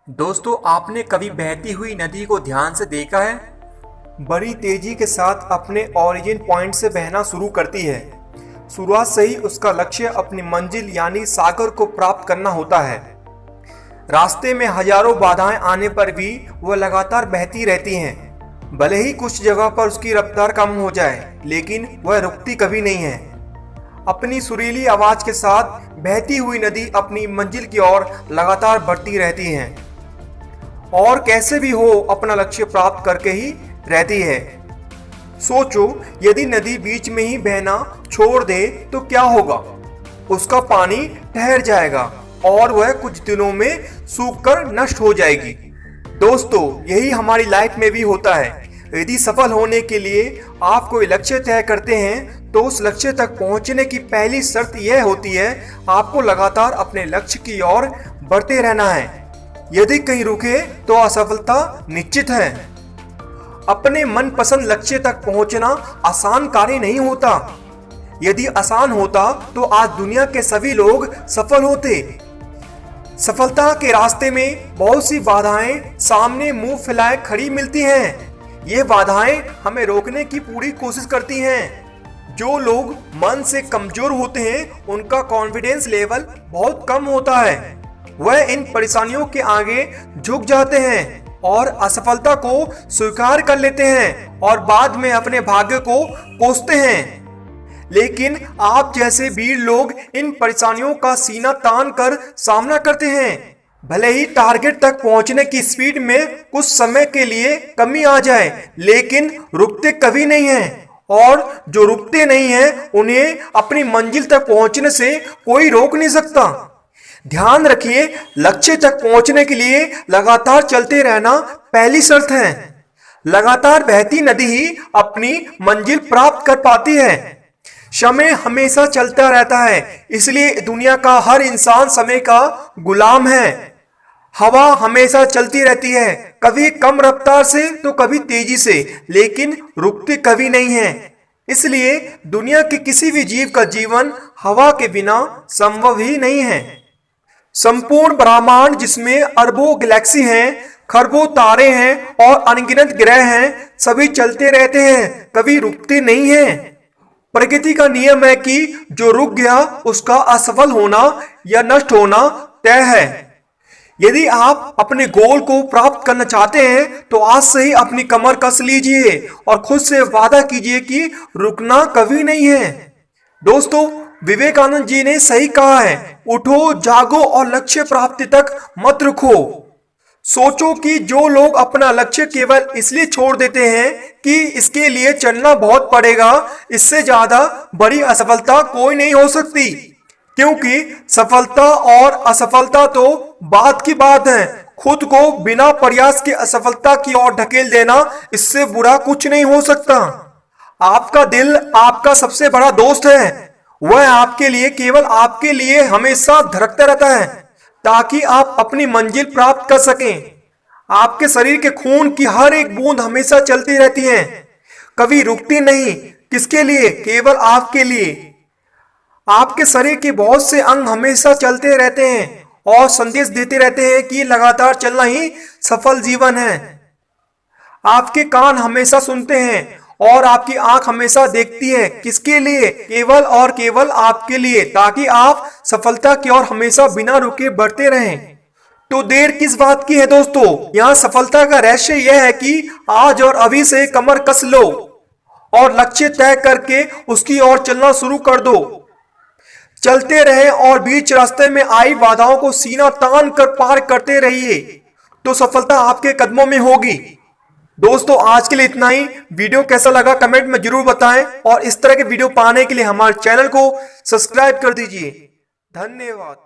दोस्तों, आपने कभी बहती हुई नदी को ध्यान से देखा है? बड़ी तेजी के साथ अपने ओरिजिन पॉइंट से बहना शुरू करती है। शुरुआत से ही उसका लक्ष्य अपनी मंजिल यानी सागर को प्राप्त करना होता है। रास्ते में हजारों बाधाएं आने पर भी वह लगातार बहती रहती हैं। भले ही कुछ जगह पर उसकी रफ्तार कम हो जाए, लेकिन वह रुकती कभी नहीं है। अपनी सुरीली आवाज के साथ बहती हुई नदी अपनी मंजिल की ओर लगातार बढ़ती रहती है और कैसे भी हो अपना लक्ष्य प्राप्त करके ही रहती है। सोचो, यदि नदी बीच में ही बहना छोड़ दे तो क्या होगा? उसका पानी ठहर जाएगा और वह कुछ दिनों में सूखकर नष्ट हो जाएगी। दोस्तों, यही हमारी लाइफ में भी होता है। यदि सफल होने के लिए आप कोई लक्ष्य तय करते हैं तो उस लक्ष्य तक पहुंचने की पहली शर्त यह होती है, आपको लगातार अपने लक्ष्य की ओर बढ़ते रहना है। यदि कहीं रुके तो असफलता निश्चित है। अपने मनपसंद लक्ष्य तक पहुंचना आसान कार्य नहीं होता। यदि आसान होता तो आज दुनिया के सभी लोग सफल होते। सफलता के रास्ते में बहुत सी बाधाएं सामने मुंह फैलाए खड़ी मिलती हैं। ये बाधाएं हमें रोकने की पूरी कोशिश करती हैं। जो लोग मन से कमजोर होते हैं उनका कॉन्फिडेंस लेवल बहुत कम होता है। वह इन परेशानियों के आगे झुक जाते हैं और असफलता को स्वीकार कर लेते हैं और बाद में अपने भाग्य को कोसते हैं। लेकिन आप जैसे वीर लोग इन परेशानियों का सीना तान कर सामना करते हैं। भले ही टारगेट तक पहुंचने की स्पीड में कुछ समय के लिए कमी आ जाए, लेकिन रुकते कभी नहीं हैं। और जो रुकते नहीं हैं उन्हें अपनी मंजिल तक पहुंचने से कोई रोक नहीं सकता। ध्यान रखिए, लक्ष्य तक पहुंचने के लिए लगातार चलते रहना पहली शर्त है। लगातार बहती नदी ही अपनी मंजिल प्राप्त कर पाती है। समय हमेशा चलता रहता है, इसलिए दुनिया का हर इंसान समय का गुलाम है। हवा हमेशा चलती रहती है, कभी कम रफ्तार से तो कभी तेजी से, लेकिन रुकती कभी नहीं है। इसलिए दुनिया के किसी भी जीव का जीवन हवा के बिना संभव ही नहीं है। संपूर्ण ब्रह्मांड, जिसमें अरबों गैलेक्सी हैं, खरबों तारे हैं और अनगिनत ग्रह हैं, सभी चलते रहते हैं, कभी रुकते नहीं हैं। प्रकृति का नियम है कि जो रुक गया उसका असफल होना या नष्ट होना तय है। यदि आप अपने गोल को प्राप्त करना चाहते हैं तो आज से ही अपनी कमर कस लीजिए और खुद से वादा कीजिए कि रुकना कभी नहीं है। दोस्तों, विवेकानंद जी ने सही कहा है, उठो, जागो और लक्ष्य प्राप्ति तक मत रुको। सोचो कि जो लोग अपना लक्ष्य केवल इसलिए छोड़ देते हैं कि इसके लिए चलना बहुत पड़ेगा, इससे ज्यादा बड़ी असफलता कोई नहीं हो सकती। क्योंकि सफलता और असफलता तो बात की बात है। खुद को बिना प्रयास के असफलता की ओर ढकेल देना, इससे बुरा कुछ नहीं हो सकता। आपका दिल आपका सबसे बड़ा दोस्त है। वह आपके लिए, केवल आपके लिए हमेशा धड़कता रहता है ताकि आप अपनी मंजिल प्राप्त कर सकें। आपके शरीर के खून की हर एक बूंद हमेशा चलती रहती है, कभी रुकती नहीं। किसके लिए? केवल आपके लिए। आपके शरीर के बहुत से अंग हमेशा चलते रहते हैं और संदेश देते रहते हैं कि लगातार चलना ही सफल जीवन है। आपके कान हमेशा सुनते हैं और आपकी आंख हमेशा देखती है। किसके लिए? केवल और केवल आपके लिए, ताकि आप सफलता की ओर हमेशा बिना रुके बढ़ते रहें। तो देर किस बात की है दोस्तों? यहाँ सफलता का रहस्य यह है कि आज और अभी से कमर कस लो और लक्ष्य तय करके उसकी ओर चलना शुरू कर दो। चलते रहे और बीच रास्ते में आई बाधाओं को सीना तान कर पार करते रहिए, तो सफलता आपके कदमों में होगी। दोस्तों, आज के लिए इतना ही। वीडियो कैसा लगा कमेंट में जरूर बताएं और इस तरह के वीडियो पाने के लिए हमारे चैनल को सब्सक्राइब कर दीजिए। धन्यवाद।